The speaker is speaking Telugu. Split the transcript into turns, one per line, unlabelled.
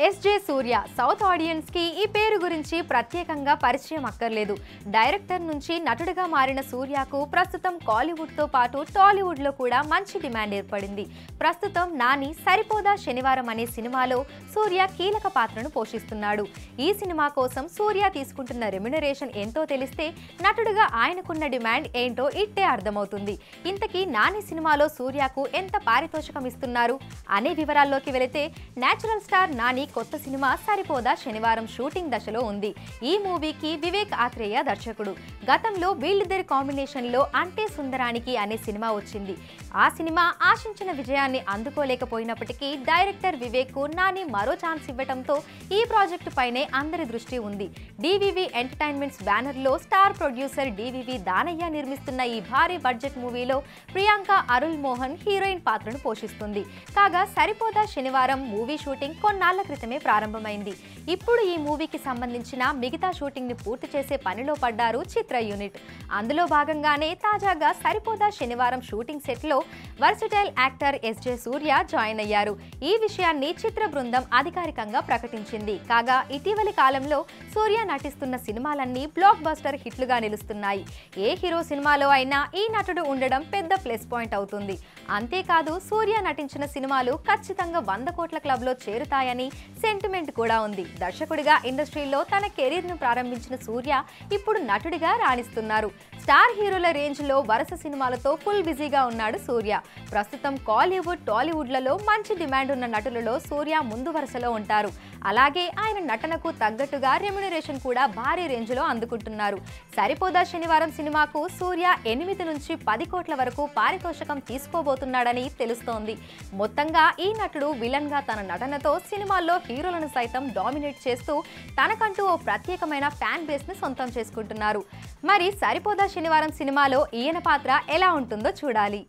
ఎస్జే సూర్య సౌత్ ఆడియన్స్ కి ఈ పేరు గురించి ప్రత్యేకంగా పరిచయం అక్కర్లేదు. డైరెక్టర్ నుంచి నటుడిగా మారిన సూర్యకు ప్రస్తుతం కాలీవుడ్ తో పాటు టాలీవుడ్ లో కూడా మంచి డిమాండ్ ఏర్పడింది. ప్రస్తుతం నాని సరిపోదా శనివారం అనే సినిమాలో సూర్య కీలక పాత్రను పోషిస్తున్నాడు. ఈ సినిమా కోసం సూర్య తీసుకుంటున్న రెమ్యునరేషన్ ఎంతో తెలిస్తే నటుడిగా ఆయనకున్న డిమాండ్ ఏంటో ఇట్టే అర్థమవుతుంది. ఇంతకీ నాని సినిమాలో సూర్యకు ఎంత పారితోషికం ఇస్తున్నారు అనే వివరాల్లోకి వెళితే నేచురల్ స్టార్ నాని కొత్త సినిమా సరిపోదా శనివారం షూటింగ్ దశలో ఉంది. ఈ మూవీకి వివేక్ ఆత్రేయ దర్శకుడు. గతంలో వీళ్ళిద్దరి కాంబినేషన్ లో అంటే సుందరానికి అనే సినిమా వచ్చింది. ఆ సినిమా ఆశించిన విజయాన్ని అందుకోలేకపోయినప్పటికీ డైరెక్టర్ వివేక్ కు నాని మరో ఛాన్స్ ఇవ్వడంతో ఈ ప్రాజెక్టు పైనే అందరి దృష్టి ఉంది. డివివి ఎంటర్టైన్మెంట్స్ బ్యానర్ లో స్టార్ ప్రొడ్యూసర్ డివివి దానయ్య నిర్మిస్తున్న ఈ భారీ బడ్జెట్ మూవీలో ప్రియాంక అరుల్ మోహన్ హీరోయిన్ పాత్రను పోషిస్తుంది. కాగా సరిపోదా శనివారం మూవీ షూటింగ్ కొన్నాళ్ల క్రితమే ప్రారంభమైంది. ఇప్పుడు ఈ మూవీకి సంబంధించిన మిగతా షూటింగ్ ని పూర్తి చేసే పనిలో పడ్డారు చిత్ర యూనిట్. అందులో భాగంగానే తాజాగా సరిపోదా శనివారం షూటింగ్ సెట్ లో వర్సిటైల్ యాక్టర్ ఎస్జే సూర్య జాయిన్ అయ్యారు. ఈ విషయాన్ని చిత్ర బృందం అధికారికంగా ప్రకటించింది. కాగా ఇటీవలి కాలంలో సూర్య నటిస్తున్న సినిమాలన్నీ బ్లాక్ బస్టర్ హిట్లుగా నిలుస్తున్నాయి. ఏ హీరో సినిమాలో అయినా ఈ నటుడు ఉండడం పెద్ద ప్లస్ పాయింట్ అవుతుంది. అంతేకాదు సూర్య నటించిన సినిమాలు ఖచ్చితంగా 100 కోట్ల క్లబ్ లో చేరుతాయని సెంటిమెంట్ కూడా ఉంది. దర్శకుడిగా ఇండస్ట్రీలో తన కెరీర్ ను ప్రారంభించిన సూర్య ఇప్పుడు నటుడిగా రాణిస్తున్నారు. స్టార్ హీరోల రేంజ్ లో వరుస సినిమాలతో ఫుల్ బిజీగా ఉన్నాడు సూర్య. ప్రస్తుతం కాలీవుడ్, టాలీవుడ్లలో మంచి డిమాండ్ ఉన్న నటులలో సూర్య ముందు వరుసలో ఉంటారు. అలాగే ఆయన నటనకు తగ్గట్టుగా రెమ్యునరేషన్ కూడా భారీ రేంజ్ లో అందుకుంటున్నారు. సరిపోదా శనివారం సినిమాకు సూర్య 8 నుంచి 10 కోట్ల వరకు పారితోషికం తీసుకోబోతున్నాడని తెలుస్తోంది. మొత్తంగా ఈ నటుడు విలన్ గా తన నటనతో సినిమాల్లో హీరోలను సైతం డామినేట్ చేస్తూ తనకంటూ ఓ ప్రత్యేకమైన ఫ్యాన్ బేస్ ని సొంతం చేసుకుంటున్నారు. మరి సరిపోదా శనివారం సినిమాలో ఈయన పాత్ర ఎలా ఉంటుందో చూడాలి.